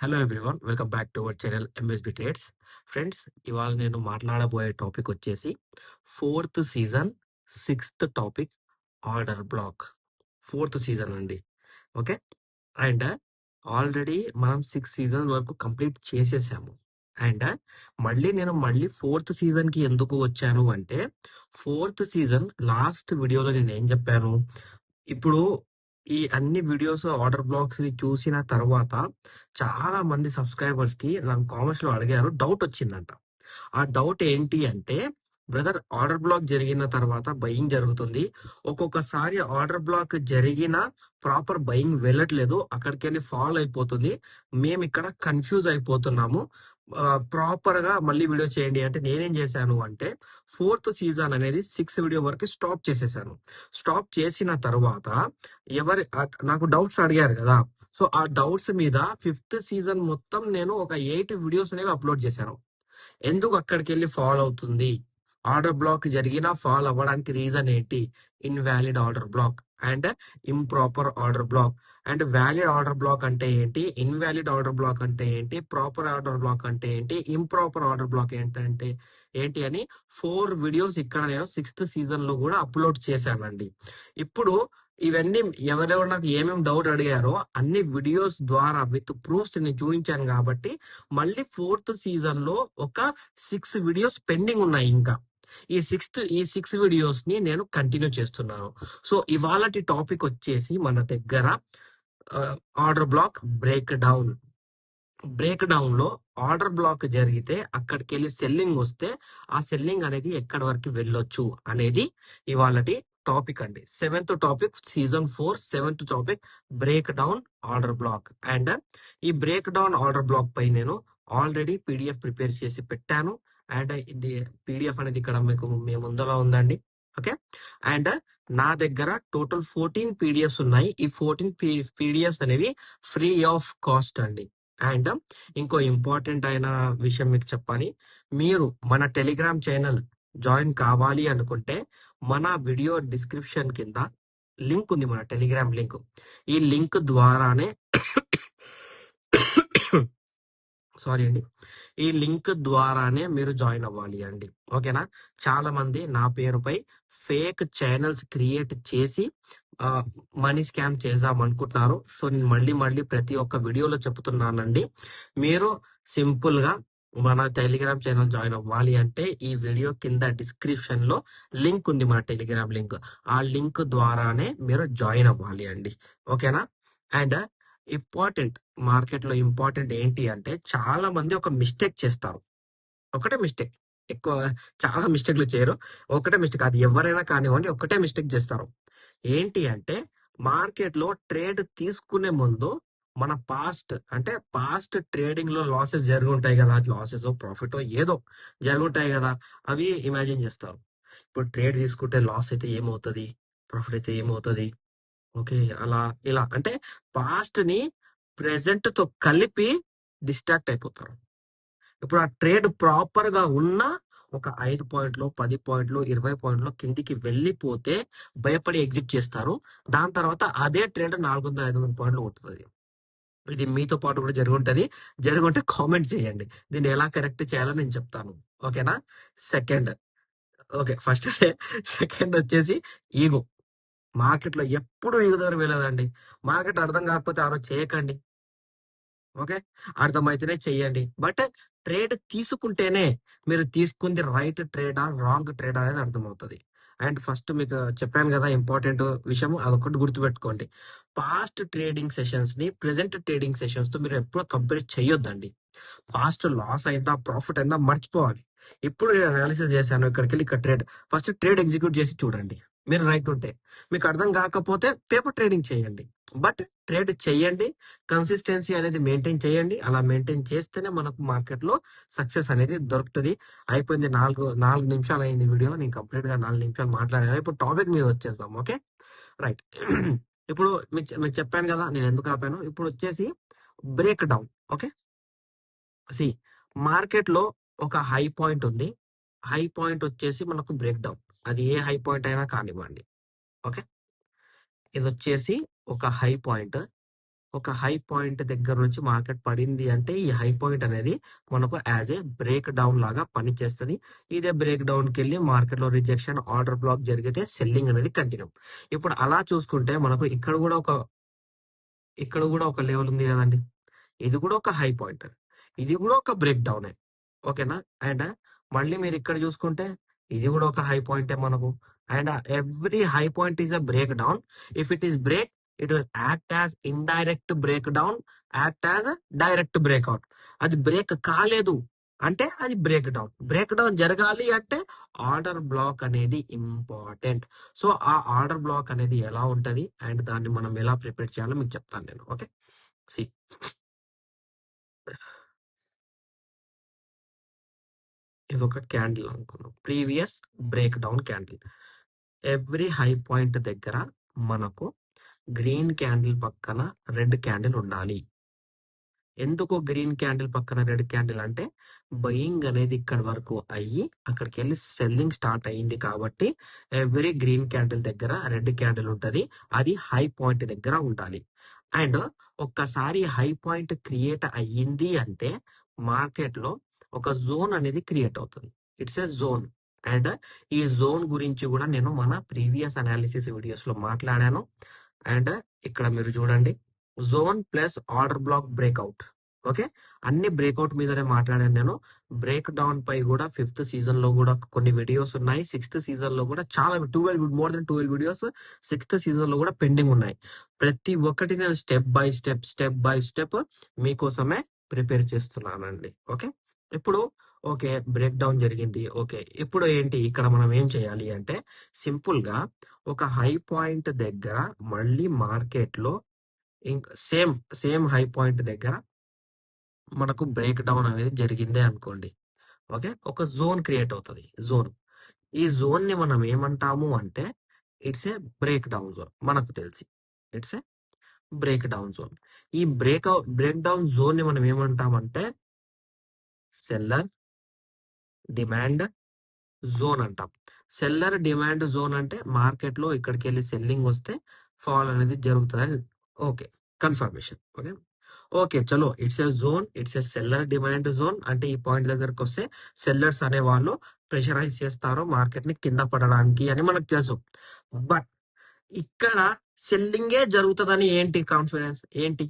Hello everyone. Welcome back to our channel MSB trades. Friends, ఇవాళ నేను మాట్లాడబోయే topic వచ్చేసి fourth season sixth topic order black. Fourth season అండి. Okay. And already మనం 6 season వరకు complete చేసేసాము. And మళ్ళీ fourth season కి ఎందుకు వచ్చాను అంటే, ఫోర్త్ సీజన్ లాస్ట్ వీడియోలో నేను ఏం చెప్పాను, ఇప్పుడు ఈ అన్ని వీడియోస్ ఆర్డర్ బ్లాక్స్ ని చూసిన తర్వాత చాలా మంది సబ్స్క్రైబర్స్ కి నాకు కామెంట్స్ లో అడిగారు, డౌట్ వచ్చిందంట. ఆ డౌట్ ఏంటి అంటే, బ్రదర్, ఆర్డర్ బ్లాక్ జరిగిన తర్వాత బయింగ్ జరుగుతుంది, ఒక్కొక్కసారి ఆర్డర్ బ్లాక్ జరిగిన ప్రాపర్ బయింగ్ వెళ్ళట్లేదు, అక్కడికి వెళ్ళి ఫాల్ అయిపోతుంది, మేము ఇక్కడ కన్ఫ్యూజ్ అయిపోతున్నాము, ప్రాపర్ గా మళ్ళీ వీడియో చేయండి అంటే నేనేం చేశాను అంటే, ఫోర్త్ సీజన్ అనేది 6 వీడియో వరకు స్టాప్ చేసేసాను. స్టాప్ చేసిన తర్వాత నాకు డౌట్స్ అడిగారు కదా, సో ఆ డౌట్స్ మీద ఫిఫ్త్ సీజన్ మొత్తం నేను ఒక 8 వీడియోస్ అనేవి అప్లోడ్ చేశాను. ఎందుకు అక్కడికి వెళ్ళి ఫాల్ అవుతుంది, ఆర్డర్ బ్లాక్ జరిగినా ఫాల్ అవ్వడానికి రీజన్ ఏంటి, invalid order black and improper order black, and valid order block అంటే ఏంటి, ఇన్వాలిడ్ ఆర్డర్ బ్లాక్ అంటే ఏంటి, ప్రాపర్ ఆర్డర్ బ్లాక్ అంటే ఏంటి, ఇంప్రాపర్ ఆర్డర్ బ్లాక్ ఏంటంటే ఏంటి అని 4 వీడియోస్ ఇక్కడ నేను 6th సీజన్ లో కూడా అప్లోడ్ చేశానండి. ఇప్పుడు ఇవన్నీ ఎవరెవరు నాకు ఏమేమి డౌట్ అడిగారో అన్ని వీడియోస్ ద్వారా విత్ ప్రూఫ్స్ నేను చూపించాను కాబట్టి మళ్ళీ ఫోర్త్ సీజన్ లో ఒక 6 వీడియోస్ పెండింగ్ ఉన్నాయి. ఇంకా ఈ సిక్స్ వీడియోస్ ని నేను కంటిన్యూ చేస్తున్నాను. సో ఇవాళటి టాపిక్ వచ్చేసి మన దగ్గర ఆర్డర్ బ్లాక్ బ్రేక్ డౌన్ లో ఆర్డర్ బ్లాక్ జరిగితే అక్కడికి వెళ్ళి సెల్లింగ్ వస్తే ఆ సెల్లింగ్ అనేది ఎక్కడి వరకు వెళ్ళొచ్చు అనేది ఇవాళటి టాపిక్ అండి. 7th topic, season 4 7th topic, break down order black. And ఈ బ్రేక్ డౌన్ ఆర్డర్ బ్లాక్ పై నేను ఆల్రెడీ పీడిఎఫ్ ప్రిపేర్ చేసి పెట్టాను. అండ్ ఇది పీడిఎఫ్ అనేది ఇక్కడ మీకు మీ ముందర ఉందండి. ఓకే. అండ్ నా దగ్గర టోటల్ 14 పీడిఎఫ్స్ ఉన్నాయి. ఈ 14 పీడిఎఫ్స్ అనేవి ఫ్రీ ఆఫ్ కాస్ట్ అండి. అండ్ ఇంకో ఇంపార్టెంట్ అయిన విషయం మీకు చెప్పాలి, మీరు మన టెలిగ్రామ్ ఛానల్ జాయిన్ కావాలి అనుకుంటే మన వీడియో డిస్క్రిప్షన్ కింద లింక్ ఉంది, మన టెలిగ్రామ్ లింక్. ఈ లింక్ ద్వారానే సారీ అండి, ఈ లింక్ ద్వారానే మీరు జాయిన్ అవ్వాలి అండి. ఓకేనా. చాలా మంది నా పేరుపై ఫేక్ ఛానల్స్ క్రియేట్ చేసి మనీ స్కామ్ చేద్దాం అనుకుంటున్నారు. సో నేను మళ్ళీ ప్రతి ఒక్క వీడియోలో చెప్తున్నానండి, మీరు సింపుల్ గా మన టెలిగ్రామ్ ఛానల్ జాయిన్ అవ్వాలి అంటే ఈ వీడియో కింద డిస్క్రిప్షన్ లో లింక్ ఉంది, మన టెలిగ్రామ్ లింక్. ఆ లింక్ ద్వారానే మీరు జాయిన్ అవ్వాలి అండి. ఓకేనా. అండ్ మార్కెట్ లో ఇంపార్టెంట్ ఏంటి అంటే, చాలా మంది ఒక మిస్టేక్ చేస్తారు. ఒకటే మిస్టేక్, ఎక్కువ చాలా మిస్టేక్లు చేయరు, ఒకటే మిస్టేక్. అది ఎవరైనా కానివ్వండి, ఒకటే మిస్టేక్ చేస్తారు. ఏంటి అంటే, మార్కెట్ లో ట్రేడ్ తీసుకునే ముందు మన పాస్ట్ ట్రేడింగ్ లో లాసెస్ జరుగుంటాయి కదా, లాసెస్ ప్రాఫిట్ ఏదో జరుగుంటాయి కదా, అవి ఇమాజిన్ చేస్తారు. ఇప్పుడు ట్రేడ్ తీసుకుంటే లాస్ అయితే ఏమవుతుంది, ప్రాఫిట్ అయితే ఏమవుతుంది, ఓకే, అలా ఇలా అంటే పాస్ట్ ని ప్రెసెంట్ తో కలిపి డిస్ట్రాక్ట్ అయిపోతారు. ఇప్పుడు ఆ ట్రేడ్ ప్రాపర్ గా ఉన్న ఒక 5 పాయింట్లు, 10 పాయింట్లు, 20 పాయింట్లు కిందికి వెళ్ళిపోతే భయపడి ఎగ్జిట్ చేస్తారు. దాని తర్వాత అదే ట్రేడ్ 400-500 పాయింట్లు కొట్టుతుంది. ఇది మీతో పాటు కూడా జరుగుంటే కామెంట్ చేయండి, దీన్ని ఎలా కరెక్ట్ చేయాలో నేను చెప్తాను. ఓకేనా. సెకండ్, ఓకే, ఫస్ట్ సెకండ్ వచ్చేసి ఈగో. మార్కెట్ లో ఎప్పుడు ఎగుదల వెళ్ళదండి. మార్కెట్ అర్థం కాకపోతే ఆ రోజు చేయకండి. ఓకే, అర్థమైతేనే చెయ్యండి. బట్ ట్రేడ్ తీసుకుంటేనే మీరు తీసుకుంది రైట్ ట్రేడా రాంగ్ ట్రేడ్ అనేది అర్థమవుతుంది. అండ్ ఫస్ట్ మీకు చెప్పాను కదా ఇంపార్టెంట్ విషయం, అదొకటి గుర్తుపెట్టుకోండి. పాస్ట్ ట్రేడింగ్ సెషన్స్ ని ప్రెసెంట్ ట్రేడింగ్ సెషన్స్ తో మీరు ఎప్పుడు కంపేర్ చేయొద్దండి. పాస్ట్ లాస్ అయిందా ప్రాఫిట్ అయిందా మర్చిపోవాలి. ఇప్పుడు నేను అనాలిసిస్ చేశాను, ఇక్కడికి వెళ్ళి ఇక్కడ ఫస్ట్ ట్రేడ్ ఎగ్జిక్యూట్ చేసి చూడండి. మీరు రైట్ ఉంటే, మీకు అర్థం కాకపోతే పేపర్ ట్రేడింగ్ చేయండి. బట్ ట్రేడ్ చేయండి, కన్సిస్టెన్సీ అనేది మెయింటైన్ చేయండి. అలా మెయింటైన్ చేస్తేనే మనకు మార్కెట్ లో సక్సెస్ అనేది దొరుకుతుంది. అయిపోయింది, 4 నిమిషాలు అయింది వీడియో, నేను కంప్లీట్ గా 4 నిమిషాలు మాట్లాడాను. ఇప్పుడు టాపిక్ మీద వచ్చేద్దాం. Okay, right. ఇప్పుడు మీకు చెప్పాను కదా నేను ఎందుకు ఆపాను. ఇప్పుడు వచ్చేసి break down. Okay, see market లో ఒక హై పాయింట్ ఉంది. హై పాయింట్ వచ్చేసి మనకు బ్రేక్ డౌన్, అది ఏ హై పాయింట్ అయినా కానివ్వండి. ఓకే, ఇది వచ్చేసి ఒక హై పాయింట్. ఒక హై పాయింట్ దగ్గర నుంచి మార్కెట్ పడింది అంటే ఈ హై పాయింట్ అనేది మనకు యాజ్ ఏ బ్రేక్ డౌన్ లాగా పనిచేస్తుంది. ఇదే బ్రేక్ డౌన్ కి వెళ్ళి మార్కెట్ లో రిజెక్షన్ ఆర్డర్ బ్లాక్ జరిగితే సెల్లింగ్ అనేది కంటిన్యూ. ఇప్పుడు అలా చూసుకుంటే మనకు ఇక్కడ కూడా ఒక లెవెల్ ఉంది కదండి. ఇది కూడా ఒక హై పాయింట్, ఇది కూడా ఒక బ్రేక్ డౌన్. ఓకేనా. అండ్ మళ్ళీ మీరు ఇక్కడ చూసుకుంటే ఇది కూడా ఒక హై పాయింటే మనకు. And every high point is a break down. If it is break, it will act as indirect break down, act as direct breakout. అది బ్రేక్ కాలేదు అంటే అది బ్రేక్ డౌన్. బ్రేక్ డౌన్ జరగాలి అంటే ఆర్డర్ బ్లాక్ అనేది important. So ఆ order black అనేది ఎలా ఉంటది అండ్ దాన్ని మనం ఎలా ప్రిపేర్ చేయాలో మీకు చెప్తాను నేను. ఓకే. సి, ఇది ఒక క్యాండిల్ అనుకున్నాం, previous break down candle. Every high point దగ్గర మనకు గ్రీన్ క్యాండిల్ పక్కన రెడ్ క్యాండిల్ ఉండాలి. ఎందుకు గ్రీన్ క్యాండిల్ పక్కన రెడ్ క్యాండిల్ అంటే బయింగ్ అనేది ఇక్కడ వరకు అయ్యి అక్కడికి వెళ్ళి సెల్లింగ్ స్టార్ట్ అయ్యింది కాబట్టి ఎవ్రీ గ్రీన్ క్యాండిల్ దగ్గర రెడ్ క్యాండిల్ ఉంటది. అది హై పాయింట్ దగ్గర ఉండాలి. అండ్ ఒక్కసారి హై పాయింట్ క్రియేట్ అయ్యింది అంటే మార్కెట్ లో ఒక జోన్ అనేది క్రియేట్ అవుతుంది. It's a zone. అండ్ ఈ జోన్ గురించి కూడా నేను మన ప్రీవియస్ అనాలిసిస్ వీడియోస్ లో మాట్లాడాను. అండ్ ఇక్కడ మీరు చూడండి, zone plus order black breakout. Okay. అన్ని బ్రేక్అవుట్ మీదనే మాట్లాడాను నేను. బ్రేక్ డౌన్ పై కూడా 5th సీజన్ లో కూడా కొన్ని వీడియోస్ ఉన్నాయి. 6th సీజన్ లో కూడా చాలా more than 12 videos 6th season లో కూడా పెండింగ్ ఉన్నాయి. ప్రతి ఒక్కటి నేను స్టెప్ బై స్టెప్ మీకోసమే ప్రిపేర్ చేస్తున్నానండి. ఓకే. ఇప్పుడు ఓకే, బ్రేక్ డౌన్ జరిగింది. ఓకే, ఇప్పుడు ఏంటి ఇక్కడ మనం ఏం చేయాలి అంటే సింపుల్ గా ఒక హై పాయింట్ దగ్గర మళ్ళీ మార్కెట్ లో ఇంకా సేమ్ హై పాయింట్ దగ్గర మనకు బ్రేక్ డౌన్ అనేది జరిగిందే అనుకోండి. ఓకే, ఒక జోన్ క్రియేట్ అవుతుంది. జోన్, ఈ జోన్ ని మనం ఏమంటాము అంటే it's a break down zone. మనకు తెలిసి it's a break down zone. ఈ బ్రేక్ డౌన్ జోన్ ని మనం ఏమంటామంటే సెల్లర్ డిమాండ్ జోన్ అంటాం. సెల్లర్ డిమాండ్ జోన్ అంటే మార్కెట్ లో ఇక్కడికి వెళ్ళి సెల్లింగ్ వస్తే ఫాల్ అనేది జరుగుతుంది. Okay, confirmation. ఓకే. ఓకే, చలో, it's a zone, it's a seller demand zone. అంటే ఈ పాయింట్ దగ్గరకు వస్తే సెల్లర్స్ అనే వాళ్ళు ప్రెషరైజ్ చేస్తారు మార్కెట్ ని కింద పడడానికి అని మనకు తెలుసు. బట్ ఇక్కడ సెల్లింగే జరుగుతుందని ఏంటి కాన్ఫిడెన్స్ ఏంటి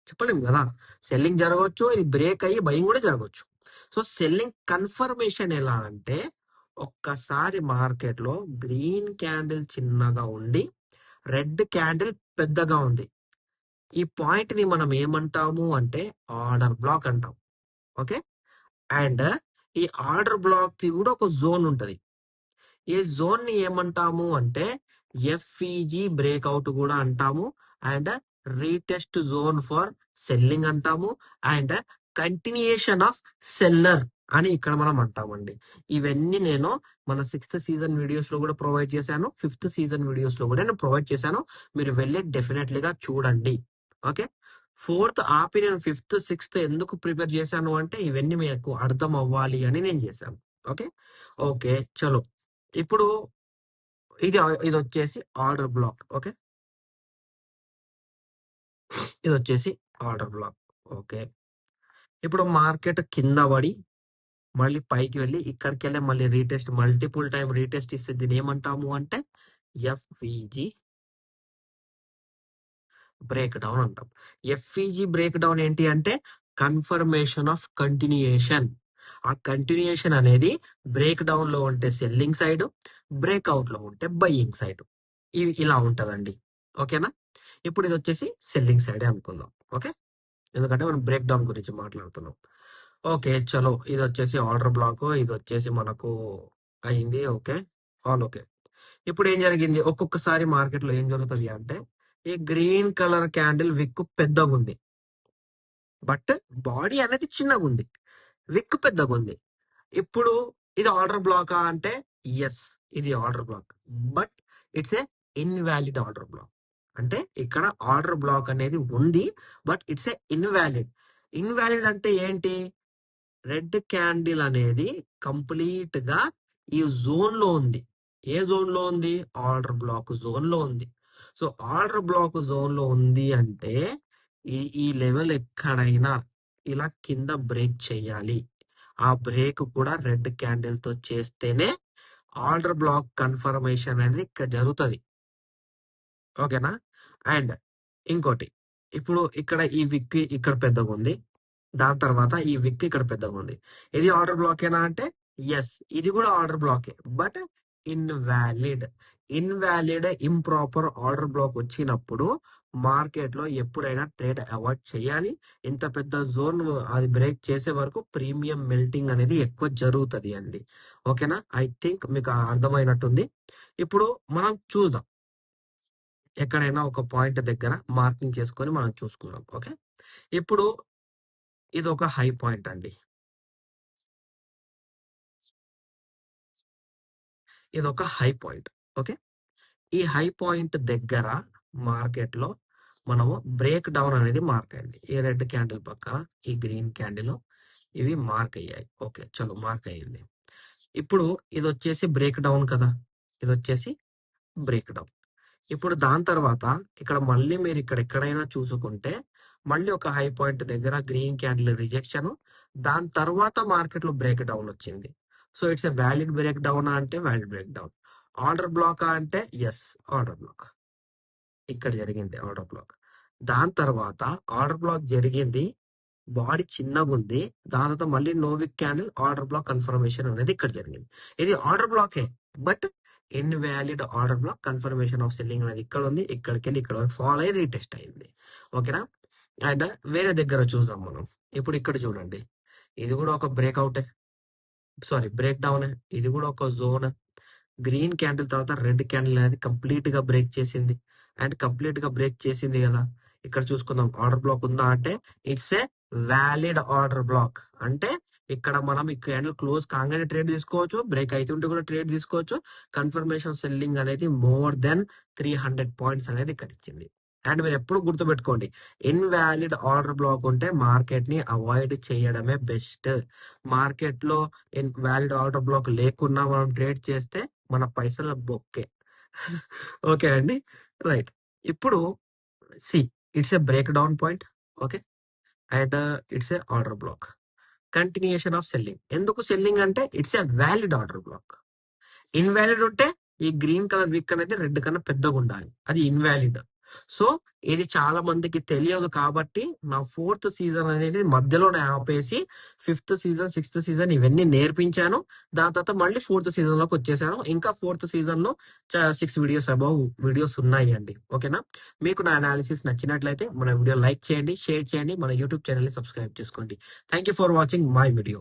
చెప్పలేము కదా. సెల్లింగ్ జరగవచ్చు, ఇది బ్రేక్ అయ్యి బయింగ్ కూడా జరగవచ్చు. సో సెల్లింగ్ కన్ఫర్మేషన్ ఎలా అంటే ఒక్కసారి మార్కెట్ లో గ్రీన్ క్యాండిల్ చిన్నగా ఉండి రెడ్ క్యాండిల్ పెద్దగా ఉంది. ఈ పాయింట్ ని మనం ఏమంటాము అంటే ఆర్డర్ బ్లాక్ అంటాం. ఓకే. అండ్ ఈ ఆర్డర్ బ్లాక్ కి కూడా ఒక జోన్ ఉంటది. ఈ జోన్ ని ఏమంటాము అంటే ఎఫ్ఈజీ బ్రేక్అవుట్ కూడా అంటాము. And retest zone for selling అంటాము. అండ్ కంటిన్యూయేషన్ ఆఫ్ సెల్లర్ అని ఇక్కడ మనం అంటామండి. ఇవన్నీ నేను మన 6th సీజన్ వీడియోస్ లో కూడా ప్రొవైడ్ చేశాను, 5th సీజన్ వీడియోస్ లో కూడా నేను ప్రొవైడ్ చేశాను. మీరు వెళ్ళి డెఫినెట్లీగా చూడండి. ఓకే. 4th ఆపి నేను 5th 6th ఎందుకు ప్రిపేర్ చేశాను అంటే ఇవన్నీ మీకు అర్థం అవ్వాలి అని నేను చేశాను. ఓకే. ఓకే, చలో, ఇప్పుడు ఇది ఇది వచ్చేసి ఆర్డర్ బ్లాక్. ఓకే, ఇది వచ్చేసి ఆర్డర్ బ్లాక్. ఓకే, ఇప్పుడు మార్కెట్ కింద పడి మళ్ళీ పైకి వెళ్ళి ఇక్కడికి వెళ్ళి మళ్ళీ రీటెస్ట్, మల్టిపుల్ టైం రీటెస్ట్ ఇస్తే దీన్ని ఏమంటాము అంటే ఎఫ్ఈజీ బ్రేక్ డౌన్ అంటాం. ఎఫ్ఈజీ బ్రేక్ డౌన్ ఏంటి అంటే కన్ఫర్మేషన్ ఆఫ్ కంటిన్యూయేషన్. ఆ కంటిన్యూయేషన్ అనేది బ్రేక్ డౌన్ లో ఉంటే సెల్లింగ్ సైడ్, బ్రేక్అవుట్ లో ఉంటే బయ్యింగ్ సైడ్. ఇవి ఇలా ఉంటదండి. ఓకేనా. ఇప్పుడు ఇది వచ్చేసి సెల్లింగ్ సైడే అనుకుందాం. ఓకే, ఎందుకంటే మనం బ్రేక్ డౌన్ గురించి మాట్లాడుతున్నాం. ఓకే, చలో, ఇది వచ్చేసి ఆర్డర్ బ్లాక్, ఇది వచ్చేసి మనకు అయింది. Okay, all okay. ఇప్పుడు ఏం జరిగింది, ఒక్కొక్కసారి మార్కెట్ లో ఏం జరుగుతుంది అంటే ఈ గ్రీన్ కలర్ క్యాండిల్ విక్ పెద్దగా ఉంది, బట్ బాడీ అనేది చిన్నగా ఉంది, విక్ పెద్దగా ఉంది. ఇప్పుడు ఇది ఆర్డర్ బ్లాకా అంటే ఎస్, ఇది order black. But it's a invalid order block. అంటే ఇక్కడ ఆర్డర్ బ్లాక్ అనేది ఉంది, but it's a invalid. Invalid అంటే ఏంటి, రెడ్ క్యాండిల్ అనేది కంప్లీట్ గా ఈ జోన్ లో ఉంది. ఏ జోన్ లో ఉంది, ఆర్డర్ బ్లాక్ జోన్ లో ఉంది. సో ఆర్డర్ బ్లాక్ జోన్ లో ఉంది అంటే ఈ లెవెల్ ఎక్కడైనా ఇలా కింద బ్రేక్ చేయాలి. ఆ బ్రేక్ కూడా రెడ్ క్యాండిల్ తో చేస్తేనే ఆర్డర్ బ్లాక్ కన్ఫర్మేషన్ అనేది ఇక్కడ జరుగుతుంది. ఓకేనా? అండ్ ఇంకోటి, ఇప్పుడు ఇక్కడ ఈ విక్ ఇక్కడ పెద్దగా ఉంది, దాని తర్వాత ఈ విక్ ఇక్కడ పెద్దగా ఉంది. ఇది ఆర్డర్ బ్లాకేనా అంటే ఎస్, ఇది కూడా ఆర్డర్ బ్లాకే, but invalid. Improper order block వచ్చినప్పుడు మార్కెట్ లో ఎప్పుడైనా ట్రేడ్ అవాయిడ్ చేయాలి. ఇంత పెద్ద జోన్ అది బ్రేక్ చేసే వరకు ప్రీమియం మెల్టింగ్ అనేది ఎక్కువ జరుగుతుంది అండి. ఓకేనా? ఐ థింక్ మీకు అర్థమైనట్టుంది. ఇప్పుడు మనం చూద్దాం, ఎక్కడైనా ఒక పాయింట్ దగ్గర మార్కింగ్ చేసుకొని మనం చూసుకుందాం. ఓకే, ఇప్పుడు ఇది ఒక హై పాయింట్ అండి. ఇది ఒక హై పాయింట్. ఓకే, ఈ హై పాయింట్ దగ్గర మార్కెట్ లో మనము బ్రేక్ డౌన్ అనేది మార్క్ అయింది. ఈ రెడ్ క్యాండిల్ పక్కన ఈ గ్రీన్ క్యాండిల్ ఇవి మార్క్ అయ్యాయి. ఓకే, చలో మార్క్ అయ్యింది. ఇప్పుడు ఇది వచ్చేసి బ్రేక్ డౌన్ కదా, ఇది వచ్చేసి బ్రేక్ డౌన్. ఇప్పుడు దాని తర్వాత ఇక్కడ మళ్ళీ మీరు ఇక్కడ ఎక్కడైనా చూసుకుంటే మళ్ళీ ఒక హై పాయింట్ దగ్గర గ్రీన్ క్యాండిల్ రిజెక్షన్, దాని తర్వాత మార్కెట్ లో బ్రేక్ డౌన్ వచ్చింది. So it's a valid break down అంటే valid break down. Order block అంటే ఎస్, ఆర్డర్ బ్లాక్. ఇక్కడ జరిగింది ఆర్డర్ బ్లాక్. దాని తర్వాత ఆర్డర్ బ్లాక్ జరిగింది, బాడీ చిన్నగా ఉంది, దాని తర్వాత మళ్ళీ no wick candle order block confirmation అనేది ఇక్కడ జరిగింది. ఇది ఆర్డర్ బ్లాకే, but invalid order block confirmation of selling అనేది ఇక్కడ ఉంది. ఇక్కడికి వెళ్ళి ఇక్కడ ఫాల్ అయ్యి రీటెస్ట్ అయింది. ఓకేనా? అండ్ వేరే దగ్గర చూద్దాం మనం. ఇప్పుడు ఇక్కడ చూడండి, ఇది కూడా ఒక బ్రేక్అవుట్, సారీ బ్రేక్ డౌన్. ఇది కూడా ఒక జోన్. గ్రీన్ క్యాండిల్ తర్వాత రెడ్ క్యాండిల్ అనేది కంప్లీట్ గా బ్రేక్ చేసింది. అండ్ కంప్లీట్ గా బ్రేక్ చేసింది కదా, ఇక్కడ చూసుకుందాం ఆర్డర్ బ్లాక్ ఉందా అంటే it's a valid order block. అంటే ఇక్కడ మనం ఈ క్యాండిల్ క్లోజ్ కాగానే ట్రేడ్ తీసుకోవచ్చు, బ్రేక్ అవుతుంటే కూడా ట్రేడ్ తీసుకోవచ్చు. కన్ఫర్మేషన్ సెల్లింగ్ అనేది మోర్ దెన్ 300 పాయింట్స్ అనేది ఇక్కడ ఇచ్చింది. అండ్ మీరు ఎప్పుడు గుర్తుపెట్టుకోండి, ఇన్వాలిడ్ ఆర్డర్ బ్లాక్ ఉంటే మార్కెట్ ని అవాయిడ్ చేయడమే బెస్ట్. మార్కెట్ లో ఇన్వాలిడ్ ఆర్డర్ బ్లాక్ లేకున్నా మనం ట్రేడ్ చేస్తే మన పైసల బొక్కే. ఓకే అండి, రైట్. ఇప్పుడు see, it's a break down point. Okay, and it's a order block, continuation of selling. ఎందుకు సెల్లింగ్ అంటే it's a valid order block. Invalid ఉంటే ఈ గ్రీన్ కలర్ విక్ అనేది రెడ్ కన్నా పెద్దగా ఉండాలి, అది ఇన్వాలిడ్. సో ఇది చాలా మందికి తెలియదు కాబట్టి నా 4th సీజన్ అనేది మధ్యలోనే ఆపేసి 5th సీజన్ 6th సీజన్ ఇవన్నీ నేర్పించాను. దాని తర్వాత మళ్ళీ 4th సీజన్ లోకి వచ్చేసాను. ఇంకా 4th సీజన్ లో 6 వీడియోస్ అబౌవ్ వీడియోస్ ఉన్నాయి అండి. ఓకేనా? మీకు నా అనాలిసిస్ నచ్చినట్లయితే మన వీడియో లైక్ చేయండి, షేర్ చేయండి, మన యూట్యూబ్ ఛానల్ ని సబ్స్క్రైబ్ చేసుకోండి. Thank you for watching my video.